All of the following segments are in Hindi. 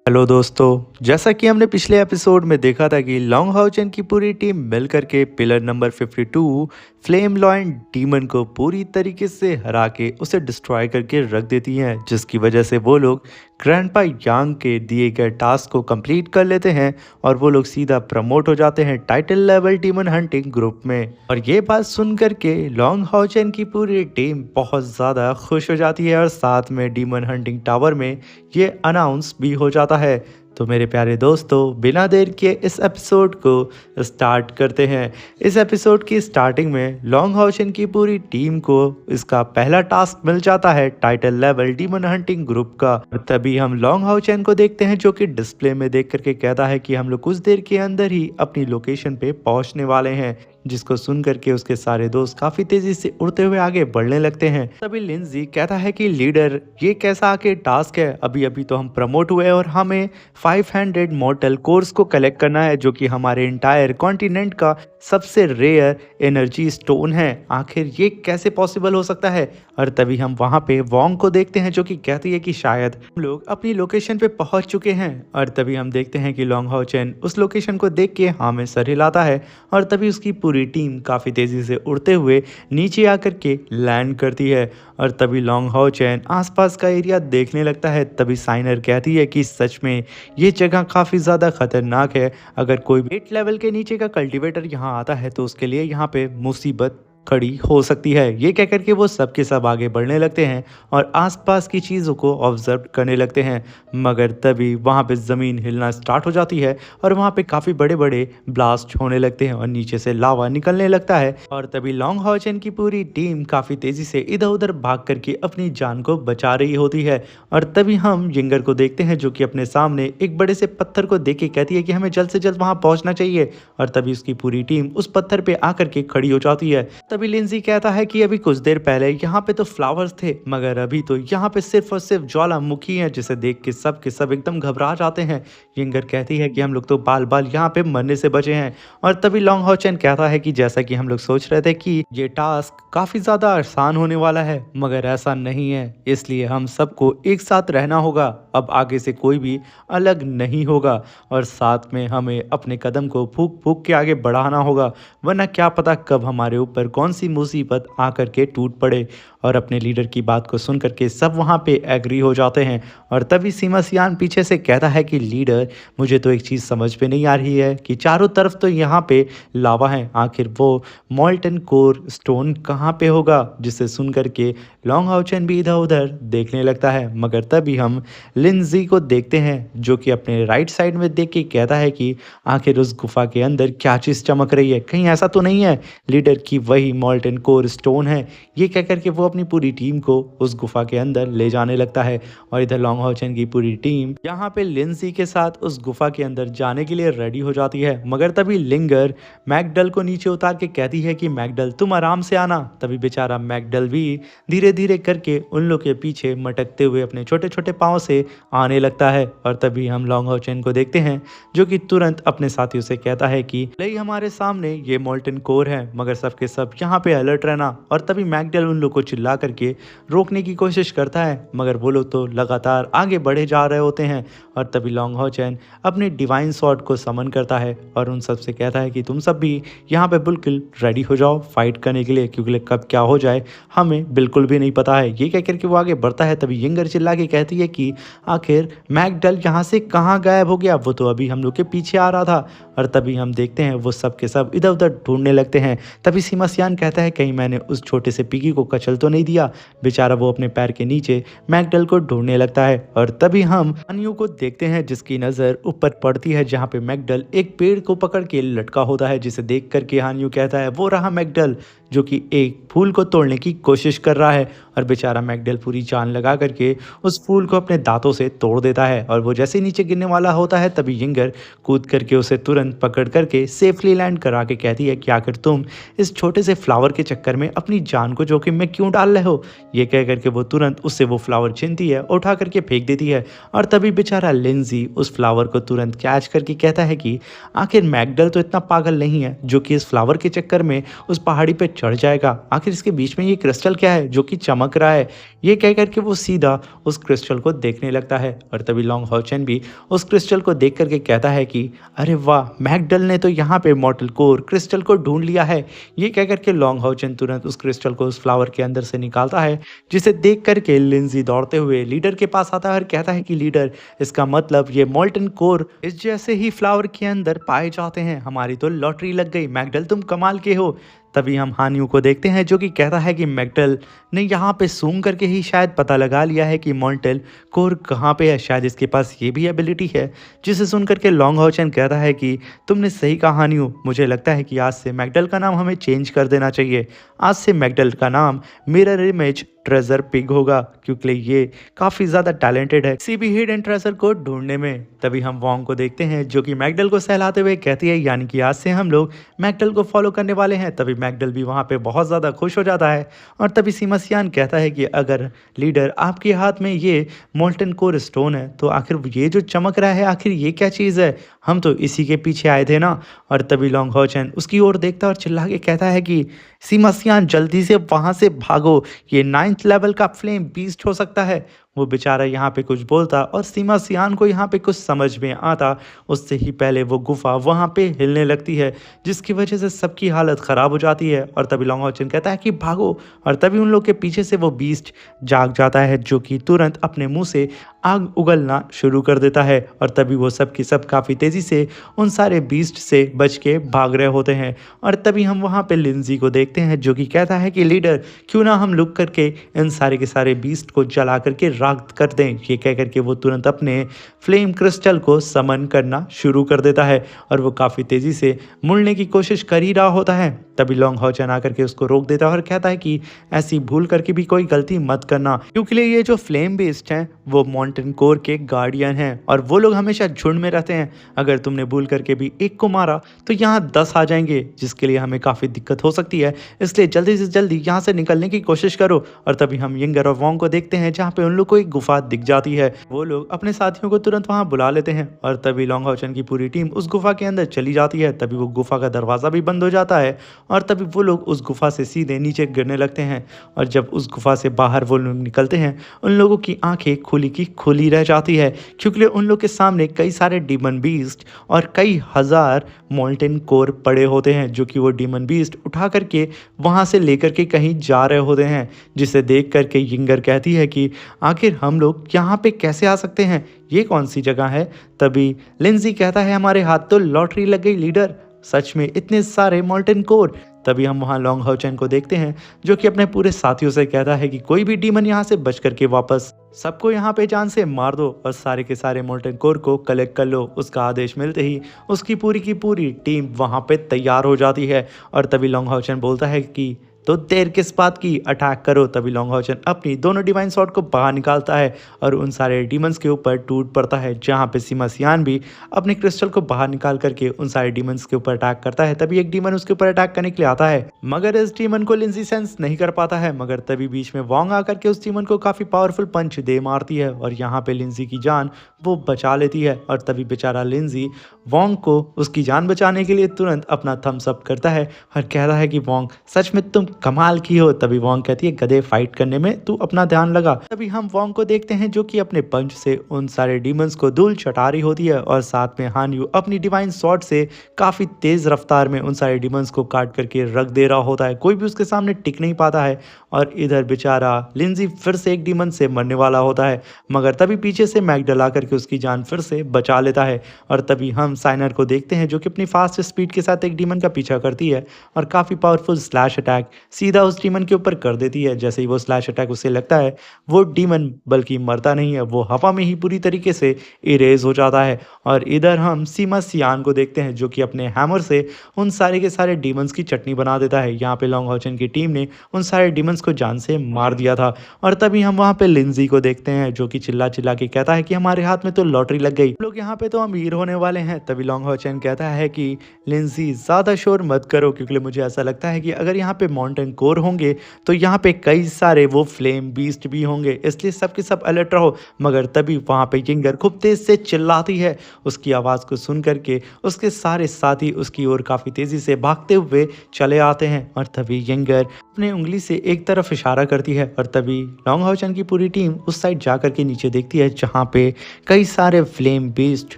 हेलो दोस्तों। जैसा कि हमने पिछले एपिसोड में देखा था कि लॉन्ग हाउचन की पूरी टीम मिलकर के pillar number 52 flame lion demon को पूरी तरीके से हरा के उसे डिस्ट्रॉय करके रख देती हैं, जिसकी वजह से वो लोग ग्रैंडपा यांग के दिए गए टास्क को कंप्लीट कर लेते हैं और वो लोग सीधा प्रमोट हो जाते हैं title level demon hunting group में। और ये बात सुन करके लॉन्ग हाउचन की पूरी टीम बहुत ज़्यादा खुश हो जाती है और साथ में डीमन हंटिंग टावर में ये अनाउंस भी हो जाता है। तो मेरे प्यारे दोस्तों, बिना देर के इस एपिसोड को स्टार्ट करते हैं। इस एपिसोड की स्टार्टिंग में लॉन्ग हाउचन की पूरी टीम को इसका पहला टास्क मिल जाता है title level demon hunting group का। और तभी हम लॉन्ग हाउचन को देखते हैं जो कि डिस्प्ले में देख करके कहता है कि हम लोग कुछ देर के अंदर ही अपनी लोकेशन पे पहुंचने वाले हैं, जिसको सुन करके उसके सारे दोस्त काफी तेजी से उड़ते हुए आगे बढ़ने लगते हैं। तभी लिंजी कहता है कि लीडर, ये कैसा आके टास्क है, अभी अभी तो हम प्रमोट हुए और हमें 500 मॉर्टल कोर्स को कलेक्ट करना है, जो कि हमारे इंटायर कॉन्टिनेंट का सबसे रेयर एनर्जी स्टोन है। आखिर ये कैसे पॉसिबल हो सकता है। और तभी हम वहां पे वोंग को देखते हैं जो कि कहती है कि शायद हम लोग अपनी लोकेशन पे पहुंच चुके हैं। और तभी हम देखते हैं कि लॉन्ग हाउचन उस लोकेशन को देख के हाँ में सर हिलाता है और तभी उसकी पूरी टीम काफ़ी तेज़ी से उड़ते हुए नीचे आकर के लैंड करती है। और तभी लॉन्ग हाउचन आसपास का एरिया देखने लगता है। तभी साइनर कहती है कि सच में ये जगह काफ़ी ज़्यादा खतरनाक है। अगर कोई 8 लेवल के नीचे का कल्टीवेटर यहाँ आता है तो उसके लिए यहाँ पे मुसीबत खड़ी हो सकती है। ये कह करके वो सब के सब आगे बढ़ने लगते हैं और आसपास की चीज़ों को ऑब्जर्व करने लगते हैं। मगर तभी वहाँ पे ज़मीन हिलना स्टार्ट हो जाती है और वहाँ पे काफ़ी बड़े बड़े ब्लास्ट होने लगते हैं और नीचे से लावा निकलने लगता है। और तभी लॉन्ग हाउचन की पूरी टीम काफ़ी तेज़ी से इधर उधर भाग करके अपनी जान को बचा रही होती है। और तभी हम यिंगर को देखते हैं जो कि अपने सामने एक बड़े से पत्थर को देख के कहती है कि हमें जल्द से जल्द वहाँ पहुँचना चाहिए। और तभी उसकी पूरी टीम उस पत्थर पे आकर के खड़ी हो जाती है। तभी लिंजी कहता है कि अभी कुछ देर पहले यहाँ पे तो फ्लावर्स थे, मगर अभी तो यहाँ पे सिर्फ और सिर्फ ज्वालामुखी है, जिसे देख के सब एकदम घबरा जाते हैं। यिंगर कहती है कि हम लोग तो बाल बाल यहाँ पे मरने से बचे हैं। और तभी लॉन्ग हाउचन कहता है कि जैसा कि हम लोग सोच रहे थे कि ये टास्क काफी ज्यादा आसान होने वाला है, मगर ऐसा नहीं है, इसलिए हम सबको एक साथ रहना होगा। अब आगे से कोई भी अलग नहीं होगा और साथ में हमें अपने कदम को फूक फूक के आगे बढ़ाना होगा, वरना क्या पता कब हमारे ऊपर कौन सी मुसीबत आकर के टूट पड़े। और अपने लीडर की बात को सुन करके सब वहाँ पे एग्री हो जाते हैं। और तभी सीमा सियान पीछे से कहता है कि लीडर, मुझे तो एक चीज़ समझ में नहीं आ रही है कि चारों तरफ तो यहाँ पे लावा है, आखिर वो मॉल्टन कोर स्टोन कहाँ पे होगा। जिसे सुन करके लॉन्ग हाउचन भी इधर उधर देखने लगता है। मगर तभी हम लिंजी को देखते हैं जो कि अपने राइट साइड में देख के कहता है कि आखिर उस गुफा के अंदर क्या चीज़ चमक रही है, कहीं ऐसा तो नहीं है लीडर की वही मॉल्टन कोर स्टोन है। ये कह करके वो अपनी पूरी टीम को उस गुफा के अंदर ले जाने लगता है। और इधर लॉन्ग हाउचन की पूरी टीम यहाँ पे लिंजी के साथ उस गुफा के अंदर जाने के लिए रेडी हो जाती है। मगर तभी लिंगर मैकडल को नीचे उतार के कहती है कि मैकडल, तुम आराम से आना। तभी बेचारा मैकडल भी धीरे धीरे करके उन लोग के पीछे मटकते हुए अपने छोटे छोटे पाँव से आने लगता है। और तभी हम लॉन्ग हाउचन को देखते हैं जो कि तुरंत अपने साथियों से कहता है कि नहीं, हमारे सामने ये मॉल्टन कोर है, मगर सबके सब यहाँ पे अलर्ट रहना। और तभी मैकडल उन लोग को चिल्ला करके रोकने की कोशिश करता है, मगर वो लोग तो लगातार आगे बढ़े जा रहे होते हैं। और तभी लॉन्ग हाउचन अपने डिवाइन स्वॉर्ड को समन करता है और उन सब से कहता है कि तुम सब भी यहाँ पे बिल्कुल रेडी हो जाओ फाइट करने के लिए, क्योंकि कब क्या हो जाए हमें बिल्कुल भी नहीं पता है। ये कह करके वो आगे बढ़ता है। तभी यिंगर चिल्ला के कहती है कि आखिर मैकडल यहाँ से कहाँ गायब हो गया, वो तो अभी हम लोग के पीछे आ रहा था। और तभी हम देखते हैं वो सब के सब इधर उधर ढूंढने लगते हैं। तभी सीमा सियान कहता है कहीं मैंने उस छोटे से पिगी को कचल तो नहीं दिया। बेचारा वो अपने पैर के नीचे मैकडल को ढूंढने लगता है। और तभी हम हानियों को देखते हैं जिसकी नज़र ऊपर पड़ती है जहाँ पे मैकडल एक पेड़ को पकड़ के लटका होता है, जिसे देख करके हानियों कहता है वो रहा मैकडल, जो कि एक फूल को तोड़ने की कोशिश कर रहा है। और बेचारा मैकडल पूरी जान लगा करके उस फूल को अपने दांतों से तोड़ देता है। और वो जैसे नीचे गिरने वाला होता है तभी यिंगर कूद करके उसे तुरंत पकड़ करके सेफली लैंड करा के कहती है कि आखिर तुम इस छोटे से फ्लावर के चक्कर में अपनी जान को जोखिम में क्यों डाल रहे हो। ये कह करके वो तुरंत उससे वो फ्लावर छीनती है, उठा करके फेंक देती है। और तभी बेचारा लिंजी उस फ्लावर को तुरंत कैच करके कहता है कि आखिर मैकडल तो इतना पागल नहीं है जो कि इस फ्लावर के चक्कर में उस पहाड़ी पे चढ़ जाएगा। आखिर इसके बीच में ये क्रिस्टल क्या है जो कि चमक रहा है? ये कह करके वो सीधा उस क्रिस्टल को देखने लगता है और तभी लॉन्ग हाओचेन भी उस क्रिस्टल को देख करके कहता है कि अरे वाह, मैकडल ने तो यहाँ पे मॉर्टल कोर क्रिस्टल को ढूंढ लिया है। ये कह करके लॉन्ग हाओचेन तुरंत उस क्रिस्टल को उस फ्लावर के अंदर से निकालता है, जिसे देख करके लिंजी दौड़ते हुए लीडर के पास आता है और कहता है कि लीडर, इसका मतलब ये मोल्टन कोर इस जैसे ही फ्लावर के अंदर पाए जाते हैं। हमारी तो लॉटरी लग गई, मैकडल तुम कमाल के हो। तभी हम हानियों को देखते हैं जो कि कहता है कि मैकडल ने यहाँ पे सूंघ करके ही शायद पता लगा लिया है कि मोल्टन कोर कहाँ पे है, शायद इसके पास ये भी एबिलिटी है। जिसे सुन करके लॉन्ग हाओचेन कहता है कि तुमने सही कहा हानियों, मुझे लगता है कि आज से मैकडल का नाम हमें चेंज कर देना चाहिए। आज से मैकडल का नाम मिरर इमेज ट्रेजर पिग होगा, क्योंकि ये काफ़ी ज़्यादा टैलेंटेड है किसी भी हिडन ट्रेजर को ढूंढने में। तभी हम वोंग को देखते हैं जो कि मैकडल को सहलाते हुए कहती है यानी कि आज से हम लोग मैकडल को फॉलो करने वाले हैं। तभी मैकडल भी वहाँ पे बहुत ज़्यादा खुश हो जाता है और तभी सीमासियान कहता है कि अगर लीडर आपके हाथ में ये मोल्टन कोर स्टोन है तो आखिर ये जो चमक रहा है आखिर ये क्या चीज़ है? हम तो इसी के पीछे आए थे ना। और तभी लॉन्ग हाओचेन उसकी ओर देखता है और चिल्ला के कहता है कि सीमासियान जल्दी से वहाँ से भागो, ये 9th लेवल का फ्लेम बीस्ट हो सकता है। वो बेचारा यहाँ पे कुछ बोलता और सीमासियान को यहाँ पे कुछ समझ में आता उससे ही पहले वो गुफा वहाँ पे हिलने लगती है, जिसकी वजह से सबकी हालत ख़राब हो जाती है। और तभी लॉन्ग हाओचेन कहता है कि भागो, और तभी उन लोग के पीछे से वो बीस्ट जाग जाता है जो कि तुरंत अपने मुंह से आग उगलना शुरू कर देता है। और तभी वो सब की सब काफ़ी तेज़ी से उन सारे बीस्ट से बच के भाग रहे होते हैं। और तभी हम वहाँ पे लिंजी को देखते हैं जो कि कहता है कि लीडर, क्यों ना हम लुक करके इन सारे के सारे बीस्ट को जला करके राख कर दें। ये कह करके वो तुरंत अपने फ्लेम क्रिस्टल को समन करना शुरू कर देता है और वो काफ़ी तेज़ी से मुड़ने की कोशिश कर ही रहा होता है। तभी लॉन्ग हाओचेन आकर के उसको रोक देता है और कहता है कि ऐसी भूल करके भी कोई गलती मत करना, क्योंकि ये जो फ्लेम बेस्ड हैं वो मोल्टन कोर के गार्डियन हैं और वो लोग हमेशा झुंड में रहते हैं। अगर तुमने भूल करके भी एक को मारा तो यहाँ 10 आ जाएंगे, जिसके लिए हमें काफ़ी दिक्कत हो सकती है। इसलिए जल्दी से जल्दी यहाँ से निकलने की कोशिश करो। और तभी हम यिंगर और वोंग को देखते हैं जहाँ पे उन लोग को एक गुफा दिख जाती है। वो लोग अपने साथियों को तुरंत वहाँ बुला लेते हैं और तभी लॉन्ग हाओचेन की पूरी टीम उस गुफा के अंदर चली जाती है। तभी वो गुफा का दरवाज़ा भी बंद हो जाता है और तभी वो लोग उस गुफा से सीधे नीचे गिरने लगते हैं। और जब उस गुफा से बाहर वो लोग निकलते हैं उन लोगों की आंखें खुली की खुली रह जाती है, क्योंकि उन लोग के सामने कई सारे डीमन बीस्ट और कई हज़ार मोल्टन कोर पड़े होते हैं जो कि वो डीमन बीस्ट उठा करके वहाँ से लेकर के कहीं जा रहे होते हैं। जिसे देख करके यिंगर कहती है कि आखिर हम लोग यहाँ पे कैसे आ सकते हैं, ये कौन सी जगह है? तभी लिंजी कहता है हमारे हाथ तो लॉटरी लग गई लीडर, सच में इतने सारे मोल्टन कोर। तभी हम वहाँ लॉन्ग हाओचेन को देखते हैं जो कि अपने पूरे साथियों से कहता है कि कोई भी डीमन यहाँ से बच करके वापस सबको यहाँ पे जान से मार दो और सारे के सारे मोल्टन कोर को कलेक्ट कर लो। उसका आदेश मिलते ही उसकी पूरी की पूरी टीम वहाँ पे तैयार हो जाती है। और तभी लॉन्ग हाओचेन बोलता है कि तो देर किस बात की, अटैक करो। तभी लॉन्ग हाओचेन अपनी दोनों डिवाइन स्वॉर्ड को बाहर निकालता है और उन सारे डीमंस के ऊपर टूट पड़ता है, जहाँ पे सीमासियान भी अपने क्रिस्टल को बाहर निकाल करके उन सारे डीमंस के ऊपर अटैक करता है। तभी एक डीमन उसके ऊपर अटैक करने के लिए आता है, मगर इस डीमन को लिंजी सेंस नहीं कर पाता है। मगर तभी बीच में वोंग आकर के उस डीमन को काफ़ी पावरफुल पंच दे मारती है और यहाँ पे लिंजी की जान वो बचा लेती है। और तभी बेचारा लिंजी वोंग को उसकी जान बचाने के लिए तुरंत अपना थम्स अप करता है और कहता है कि वोंग सच में तुम कमाल की हो। तभी वोंग कहती है गधे, फाइट करने में तू अपना ध्यान लगा। तभी हम वोंग को देखते हैं जो कि अपने पंच से उन सारे डीमंस को धूल चटा रही होती है और साथ में हानयू अपनी डिवाइन स्वॉर्ड से काफी तेज रफ्तार में उन सारे डीमंस को काट करके रख दे रहा होता है। कोई भी उसके सामने टिक नहीं पाता है और इधर बेचारा लिंजी फिर से एक डीमन से मरने वाला होता है, मगर तभी पीछे से मैकडल आकर के उसकी जान फिर से बचा लेता है। और तभी हम साइनर को देखते हैं जो कि अपनी फास्ट स्पीड के साथ एक डीमन का पीछा करती है और काफ़ी पावरफुल स्लैश अटैक सीधा उस डीमन के ऊपर कर देती है। जैसे ही वो स्लैश अटैक उसे लगता है वो डीमन बल्कि मरता नहीं है, वो हवा में ही पूरी तरीके से इरेज हो जाता है। और इधर हम सीमासियान को देखते हैं जो कि अपने हैमर से उन सारे के सारे डीमंस की चटनी बना देता है। यहाँ पे लॉन्ग हाओचेन की टीम ने उन सारे डीमंस को जान से मार दिया था। और तभी हम वहाँ पे लिंजी को देखते हैं जो कि चिल्ला चिल्ला के कहता है कि हमारे हाथ में तो लॉटरी लग गई, लोग यहाँ पे तो अमीर होने वाले हैं। तभी लॉन्ग हाओचेन कहता है कि लिंजी ज़्यादा शोर मत करो, क्योंकि मुझे ऐसा लगता है कि अगर यहाँ पे माउंटेन कोर होंगे तो यहाँ पे कई सारे वो फ्लेम बीस्ट भी होंगे, इसलिए सब के सब अलर्ट रहो। मगर तभी वहाँ पे यंगर खूब तेज से चिल्लाती है। उसकी आवाज़ को सुन करके उसके सारे साथी उसकी ओर काफ़ी तेज़ी से भागते हुए चले आते हैं और तभी यंगर अपने उंगली से एक तरफ इशारा करती है और तभी लॉन्ग हाउचन की पूरी टीम उस साइड जा करके नीचे देखती है जहाँ पे कई सारे फ्लेम बीस्ट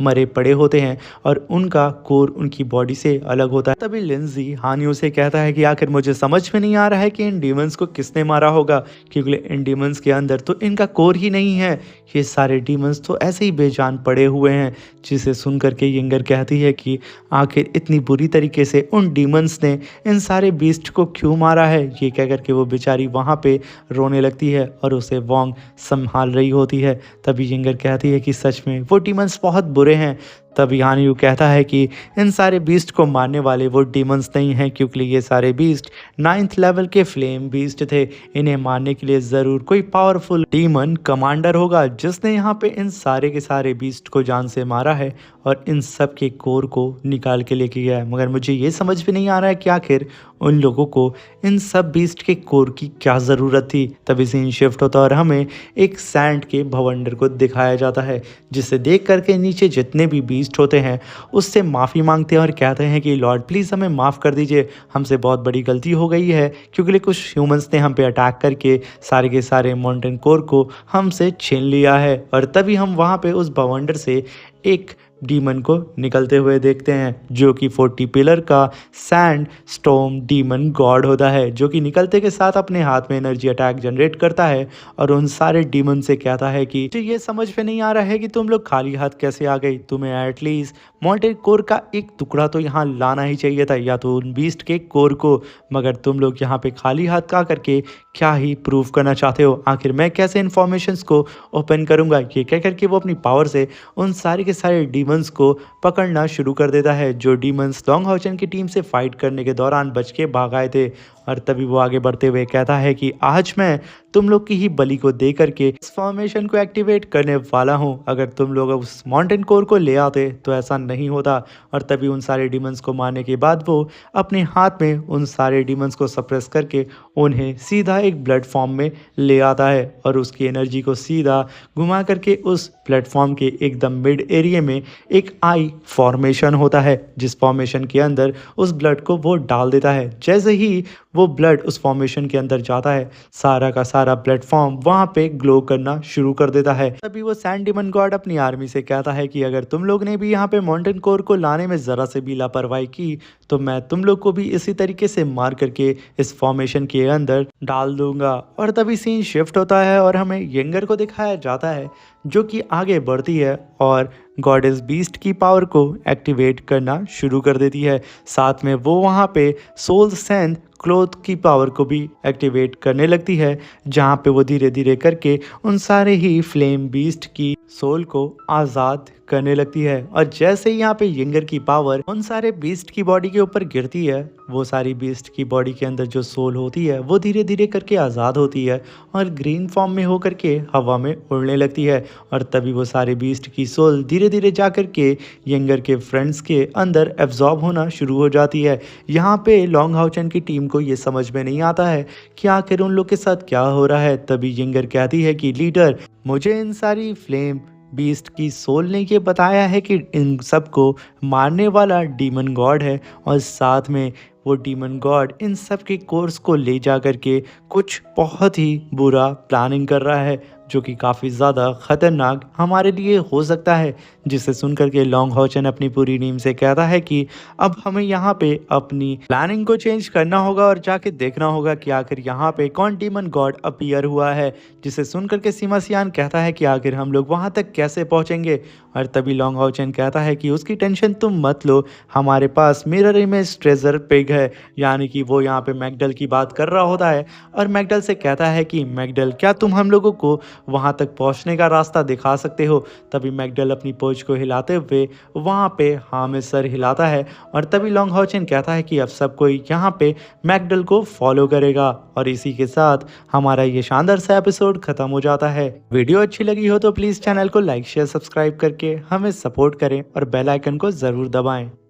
मरे पड़े होते हैं और उनका कोर उनकी बॉडी से अलग होता है। तभी लिंजी हानियो से कहता है कि आखिर मुझे समझ में नहीं आ रहा है कि इन डीमंस को किसने मारा होगा, क्योंकि इन डीमंस के अंदर तो इनका कोर ही नहीं है। ये सारे डीमंस तो ऐसे ही बेजान पड़े हुए हैं। जिसे सुन करके यंगर कहती है कि आखिर इतनी बुरी तरीके से उन डीमंस ने इन सारे बीस्ट को क्यों मारा है। ये कह करके वो बेचारी वहाँ पे रोने लगती है और उसे वोंग संभाल रही होती है। तभी यंगर कहती है कि सच में वो डीमंस बहुत बुरे हैं। तभी हानियू कहता है कि इन सारे बीस्ट को मारने वाले वो डीमंस नहीं हैं, क्योंकि ये सारे बीस्ट 9th लेवल के फ्लेम बीस्ट थे। इन्हें मारने के लिए ज़रूर कोई पावरफुल डीमन कमांडर होगा जिसने यहाँ पे इन सारे के सारे बीस्ट को जान से मारा है और इन सब के कोर को निकाल के लेके गया है। मगर मुझे ये समझ में नहीं आ रहा है कि आखिर उन लोगों को इन सब बीस्ट के कोर की क्या ज़रूरत थी। तभी सीन शिफ्ट होता है और हमें एक सैंड के भवंडर को दिखाया जाता है, जिसे देख करके नीचे जितने भी बीस्ट होते हैं उससे माफ़ी मांगते हैं और कहते हैं कि लॉर्ड प्लीज़ हमें माफ़ कर दीजिए, हमसे बहुत बड़ी गलती हो गई है, क्योंकि कुछ ह्यूमंस ने हम पे अटैक करके सारे के सारे माउंटेन कोर को हमसे छीन लिया है। और तभी हम वहाँ पे उस भवंडर से एक डीमन को निकलते हुए देखते हैं, जो कि 40 पिलर का सैंड स्टॉर्म डीमन गॉड होता है, जो कि निकलते के साथ अपने हाथ में एनर्जी अटैक जनरेट करता है और उन सारे डीमन से कहता है कि मुझे ये समझ में नहीं आ रहा है कि तुम लोग खाली हाथ कैसे आ गई। तुम्हें एटलीस्ट माउंटेन कोर का एक टुकड़ा तो यहाँ लाना ही चाहिए था, या तो उन बीस्ट के कोर को, मगर तुम लोग यहाँ पे खाली हाथ का करके क्या ही प्रूव करना चाहते हो। आखिर मैं कैसे इन्फॉर्मेशंस को ओपन करूँगा। ये कह करके वो अपनी पावर से उन सारे के सारे डीमंस को पकड़ना शुरू कर देता है, जो डीमंस लॉन्ग हाउचन की टीम से फाइट करने के दौरान बच के भाग आए थे। और तभी वो आगे बढ़ते हुए कहता है कि आज मैं तुम लोग की ही बलि को दे करके इस फॉर्मेशन को एक्टिवेट करने वाला हूँ। अगर तुम लोग उस माउंटेन कोर को ले आते तो ऐसा नहीं होता। और तभी उन सारे डीमंस को मारने के बाद वो अपने हाथ में उन सारे डीमंस को सप्रेस करके उन्हें सीधा एक प्लेटफॉर्म में ले आता है और उसकी एनर्जी को सीधा घुमा करके उस प्लेटफॉर्म के एकदम मिड एरिया में एक आई फॉर्मेशन होता है, जिस फॉर्मेशन के अंदर उस ब्लड को वो डाल देता है। जैसे ही वो ब्लड उस फॉर्मेशन के अंदर जाता है, सारा का सारा प्लेटफॉर्म वहाँ पे ग्लो करना शुरू कर देता है। तभी वो सैंड डीमन गॉड अपनी आर्मी से कहता है कि अगर तुम लोग ने भी यहाँ पे माउंटेन कोर को लाने में ज़रा से भी लापरवाही की तो मैं तुम लोग को भी इसी तरीके से मार करके इस फॉर्मेशन के अंदर डाल दूंगा। और तभी सीन शिफ्ट होता है और हमें यंगर को दिखाया जाता है, जो कि आगे बढ़ती है और गॉडेस बीस्ट की पावर को एक्टिवेट करना शुरू कर देती है। साथ में वो वहाँ पे सोल सेंथ क्लोथ की पावर को भी एक्टिवेट करने लगती है, जहाँ पे वो धीरे धीरे करके उन सारे ही फ्लेम बीस्ट की सोल को आज़ाद करने लगती है। और जैसे ही यहाँ पे यंगर की पावर उन सारे बीस्ट की बॉडी के ऊपर गिरती है, वो सारी बीस्ट की बॉडी के अंदर जो सोल होती है वो धीरे धीरे करके आज़ाद होती है और ग्रीन फॉर्म में होकर के हवा में उड़ने लगती है। और तभी वो सारे बीस्ट की सोल धीरे धीरे जा करके यंगर के फ्रेंड्स के अंदर एब्जॉर्ब होना शुरू हो जाती है। यहाँ पे लॉन्ग हाउचन की टीम को ये समझ में नहीं आता है कि आखिर उन लोग के साथ क्या हो रहा है। तभी यंगर कहती है कि लीडर, मुझे इन सारी फ्लेम बीस्ट की सोल ने ये बताया है कि इन सबको मारने वाला डीमन गॉड है और साथ में वो डीमन गॉड इन सब के कोर्स को ले जा करके कुछ बहुत ही बुरा प्लानिंग कर रहा है, जो कि काफ़ी ज़्यादा ख़तरनाक हमारे लिए हो सकता है। जिसे सुन करके लॉन्ग हाउचन अपनी पूरी टीम से कहता है कि अब हमें यहाँ पे अपनी प्लानिंग को चेंज करना होगा और जाके देखना होगा कि आखिर यहाँ पे कौन डीमन गॉड अपीयर हुआ है। जिसे सुन करके सीमा सियान कहता है कि आखिर हम लोग वहाँ तक कैसे पहुँचेंगे। और तभी लॉन्ग हाउचन कहता है कि उसकी टेंशन तुम मत लो, हमारे पास मिरर इमेज ट्रेजर पिग है। यानी कि वो यहाँ पे मैकडल की बात कर रहा होता है और मैकडल से कहता है कि मैकडल, क्या तुम हम लोगों को वहाँ तक पहुँचने का रास्ता दिखा सकते हो। तभी मैकडल अपनी पोच को हिलाते हुए वहाँ पे हाँ में सर हिलाता है और तभी लॉन्ग हाउचन कहता है कि अब सब कोई यहाँ पे मैकडल को फॉलो करेगा। और इसी के साथ हमारा ये शानदार सा एपिसोड खत्म हो जाता है। वीडियो अच्छी लगी हो तो प्लीज़ चैनल को लाइक शेयर सब्सक्राइब करके हमें सपोर्ट करें और बेल आइकन को ज़रूर दबाएं।